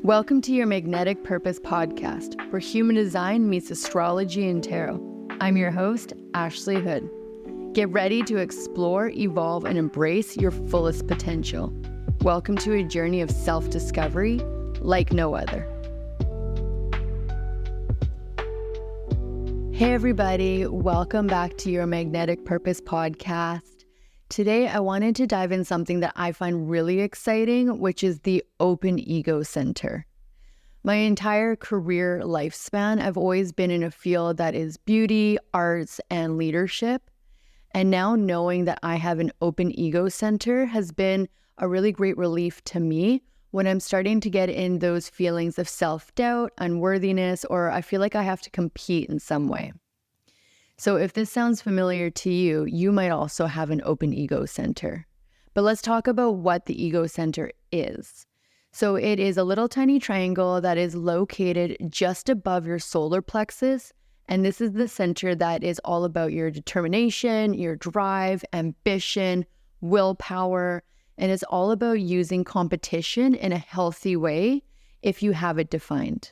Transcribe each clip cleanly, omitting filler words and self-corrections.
Welcome to your Magnetic Purpose podcast, where human design meets astrology and tarot. I'm your host, Ashley Hood. Get ready to explore, evolve, and embrace your fullest potential. Welcome to a journey of self-discovery like no other. Hey everybody, welcome back to your Magnetic Purpose podcast. Today, I wanted to dive in something that I find really exciting, which is the open ego center. My entire career lifespan, I've always been in a field that is beauty, arts, and leadership. And now knowing that I have an open ego center has been a really great relief to me when I'm starting to get in those feelings of self-doubt, unworthiness, or I feel like I have to compete in some way. So if this sounds familiar to you, you might also have an open ego center. But let's talk about what the ego center is. So it is a little tiny triangle that is located just above your solar plexus. And this is the center that is all about your determination, your drive, ambition, willpower. And it's all about using competition in a healthy way if you have it defined.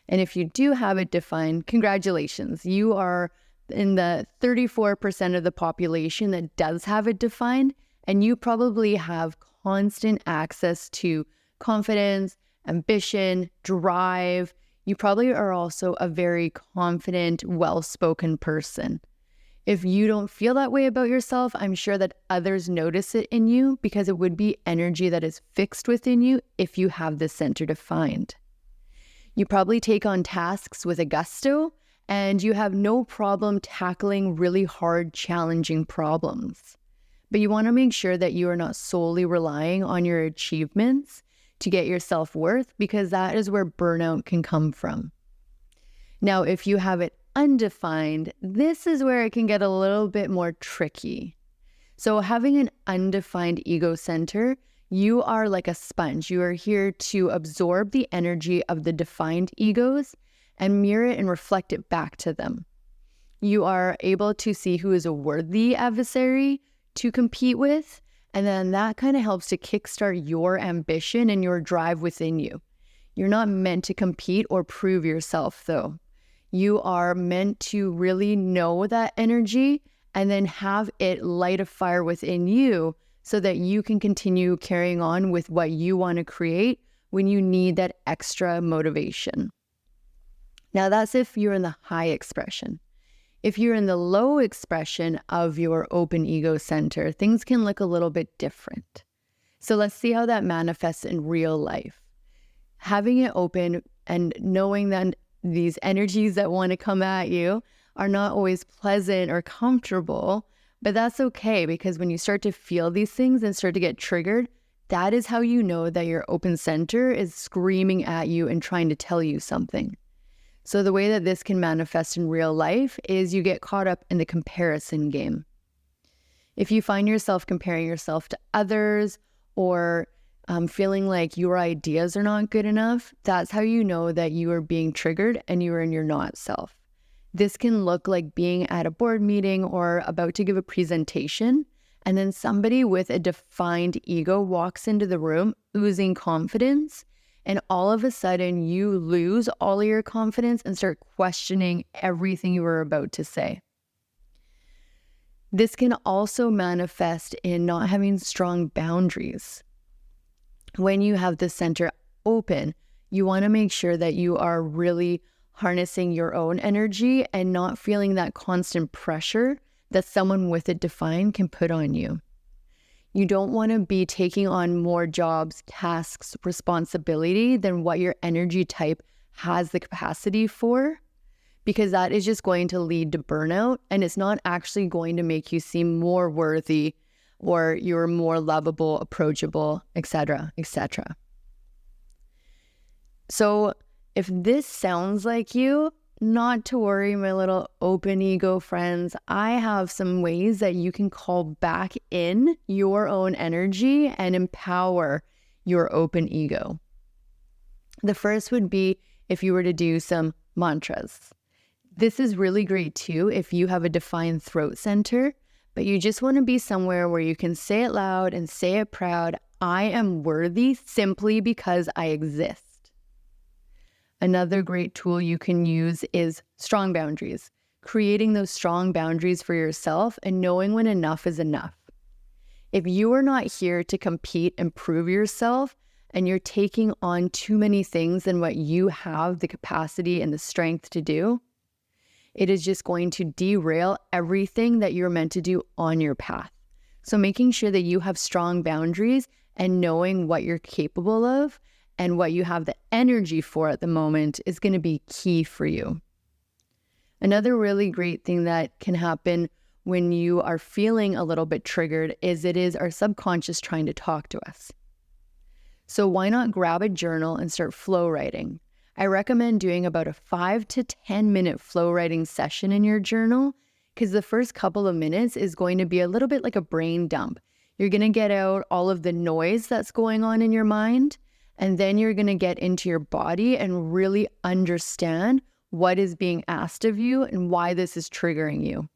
And if you do have it defined, congratulations. You are in the 34% of the population that does have it defined, and you probably have constant access to confidence, ambition, drive. You probably are also a very confident, well-spoken person. If you don't feel that way about yourself, I'm sure that others notice it in you because it would be energy that is fixed within you if you have this center defined. You probably take on tasks with a gusto, and you have no problem tackling really hard, challenging problems. But you want to make sure that you are not solely relying on your achievements to get your self-worth, because that is where burnout can come from. Now, if you have it undefined, this is where it can get a little bit more tricky. So having an undefined ego center, you are like a sponge. You are here to absorb the energy of the defined egos and mirror it and reflect it back to them. You are able to see who is a worthy adversary to compete with, and then that kind of helps to kickstart your ambition and your drive within you. You're not meant to compete or prove yourself, though. You are meant to really know that energy and then have it light a fire within you so that you can continue carrying on with what you want to create when you need that extra motivation. Now, that's if you're in the high expression. If you're in the low expression of your open ego center, things can look a little bit different. So let's see how that manifests in real life. Having it open and knowing that these energies that want to come at you are not always pleasant or comfortable, but that's okay, because when you start to feel these things and start to get triggered, that is how you know that your open center is screaming at you and trying to tell you something. So the way that this can manifest in real life is you get caught up in the comparison game. If you find yourself comparing yourself to others or feeling like your ideas are not good enough, that's how you know that you are being triggered and you are in your not self. This can look like being at a board meeting or about to give a presentation, and then somebody with a defined ego walks into the room oozing confidence, and all of a sudden you lose all of your confidence and start questioning everything you were about to say. This can also manifest in not having strong boundaries. When you have the center open, you want to make sure that you are really harnessing your own energy and not feeling that constant pressure that someone with it defined can put on you. You don't want to be taking on more jobs, tasks, responsibility than what your energy type has the capacity for, because that is just going to lead to burnout, and it's not actually going to make you seem more worthy or you're more lovable, approachable, etc., etc. So if this sounds like you, not to worry, my little open ego friends. I have some ways that you can call back in your own energy and empower your open ego. The first would be if you were to do some mantras. This is really great too if you have a defined throat center, but you just want to be somewhere where you can say it loud and say it proud. I am worthy simply because I exist. Another great tool you can use is strong boundaries, creating those strong boundaries for yourself and knowing when enough is enough. If you are not here to compete and prove yourself, and you're taking on too many things than what you have the capacity and the strength to do, it is just going to derail everything that you're meant to do on your path. So making sure that you have strong boundaries and knowing what you're capable of and what you have the energy for at the moment is going to be key for you. Another really great thing that can happen when you are feeling a little bit triggered is it is our subconscious trying to talk to us. So why not grab a journal and start flow writing? I recommend doing about a 5 to 10 minute flow writing session in your journal, because the first couple of minutes is going to be a little bit like a brain dump. You're going to get out all of the noise that's going on in your mind, and then you're going to get into your body and really understand what is being asked of you and why this is triggering you.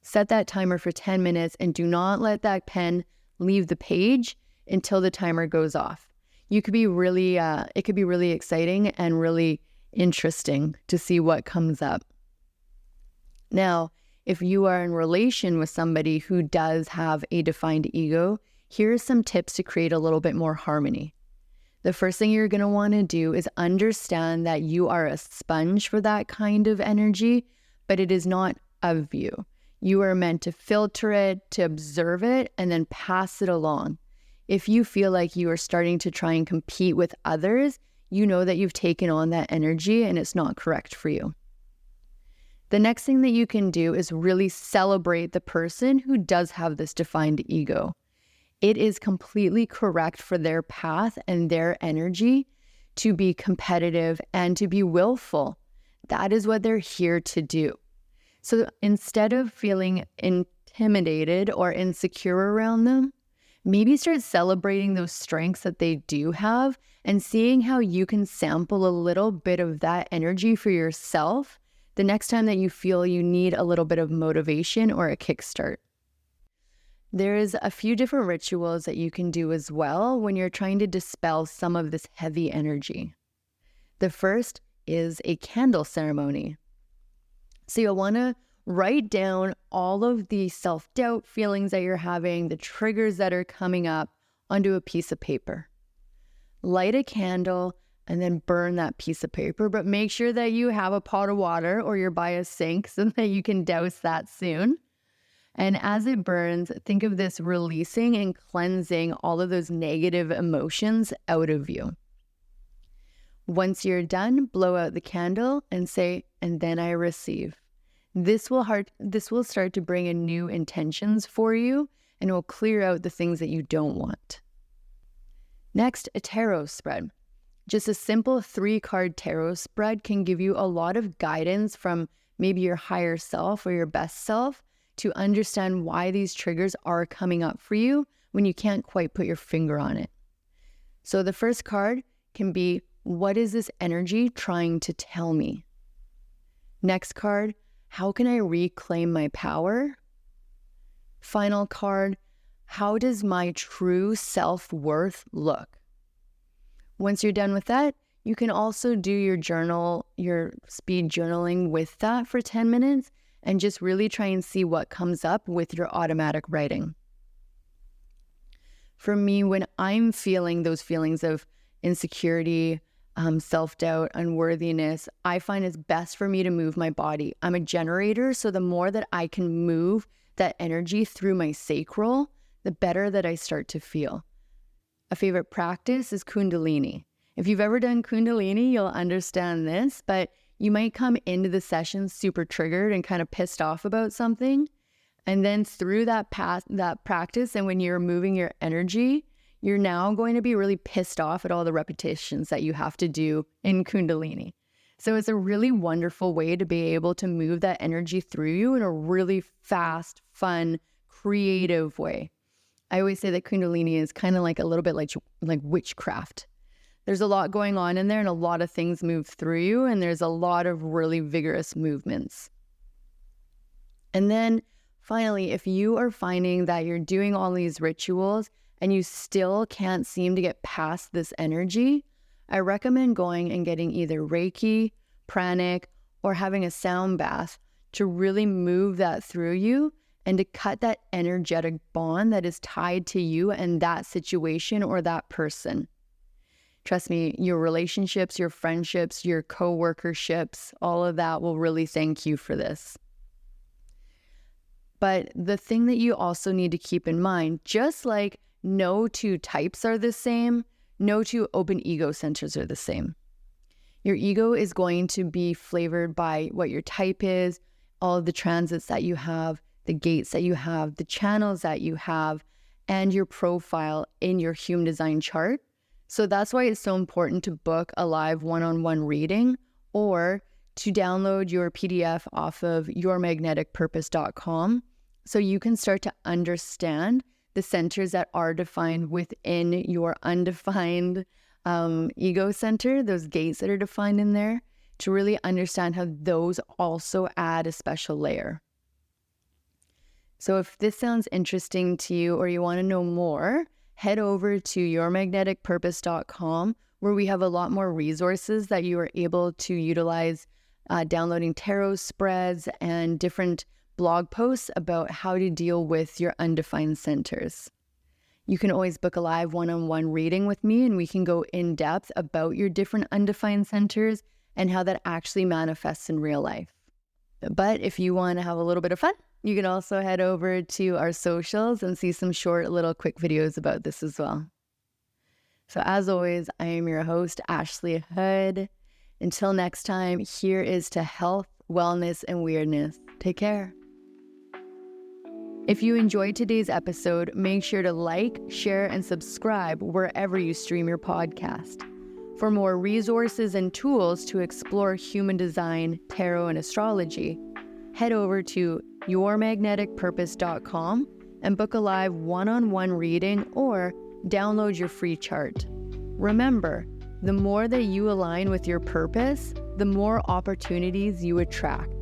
Set that timer for 10 minutes and do not let that pen leave the page until the timer goes off. It could be really exciting and really interesting to see what comes up. Now, if you are in relation with somebody who does have a defined ego, here are some tips to create a little bit more harmony. The first thing you're going to want to do is understand that you are a sponge for that kind of energy, but it is not of you. You are meant to filter it, to observe it, and then pass it along. If you feel like you are starting to try and compete with others, you know that you've taken on that energy and it's not correct for you. The next thing that you can do is really celebrate the person who does have this defined ego. It is completely correct for their path and their energy to be competitive and to be willful. That is what they're here to do. So instead of feeling intimidated or insecure around them, maybe start celebrating those strengths that they do have and seeing how you can sample a little bit of that energy for yourself the next time that you feel you need a little bit of motivation or a kickstart. There's a few different rituals that you can do as well when you're trying to dispel some of this heavy energy. The first is a candle ceremony. So you'll want to write down all of the self-doubt feelings that you're having, the triggers that are coming up onto a piece of paper. Light a candle and then burn that piece of paper, but make sure that you have a pot of water or you're by a sink so that you can douse that soon. And as it burns, think of this releasing and cleansing all of those negative emotions out of you. Once you're done, blow out the candle and say, "And then I receive." This will start to bring in new intentions for you and it will clear out the things that you don't want. Next, a tarot spread. Just a simple 3-card tarot spread can give you a lot of guidance from maybe your higher self or your best self to understand why these triggers are coming up for you when you can't quite put your finger on it. So the first card can be, what is this energy trying to tell me? Next card, how can I reclaim my power? Final card, how does my true self-worth look? Once you're done with that, you can also do your speed journaling with that for 10 minutes and just really try and see what comes up with your automatic writing. For me, when I'm feeling those feelings of insecurity, self-doubt, unworthiness, I find it's best for me to move my body. I'm a generator, so the more that I can move that energy through my sacral, the better that I start to feel. A favorite practice is Kundalini. If you've ever done Kundalini, you'll understand this, but you might come into the session super triggered and kind of pissed off about something. And then through that practice, and when you're moving your energy, you're now going to be really pissed off at all the repetitions that you have to do in Kundalini. So it's a really wonderful way to be able to move that energy through you in a really fast, fun, creative way. I always say that Kundalini is kind of like a little bit like witchcraft. There's a lot going on in there and a lot of things move through you, and there's a lot of really vigorous movements. And then finally, if you are finding that you're doing all these rituals and you still can't seem to get past this energy, I recommend going and getting either Reiki, pranic, or having a sound bath to really move that through you and to cut that energetic bond that is tied to you and that situation or that person. Trust me, your relationships, your friendships, your co-workerships, all of that will really thank you for this. But the thing that you also need to keep in mind, just like no two types are the same, no two open ego centers are the same. Your ego is going to be flavored by what your type is, all of the transits that you have, the gates that you have, the channels that you have, and your profile in your human design chart. So that's why it's so important to book a live one-on-one reading or to download your PDF off of yourmagneticpurpose.com so you can start to understand the centers that are defined within your undefined ego center, those gates that are defined in there, to really understand how those also add a special layer. So if this sounds interesting to you or you want to know more, head over to yourmagneticpurpose.com where we have a lot more resources that you are able to utilize, downloading tarot spreads and different blog posts about how to deal with your undefined centers. You can always book a live one-on-one reading with me and we can go in depth about your different undefined centers and how that actually manifests in real life. But if you want to have a little bit of fun, you can also head over to our socials and see some short little quick videos about this as well. So as always, I am your host, Ashley Hood. Until next time, here is to health, wellness, and weirdness. Take care. If you enjoyed today's episode, make sure to like, share, and subscribe wherever you stream your podcast. For more resources and tools to explore human design, tarot, and astrology, head over to yourmagneticpurpose.com and book a live one-on-one reading or download your free chart. Remember, the more that you align with your purpose, the more opportunities you attract.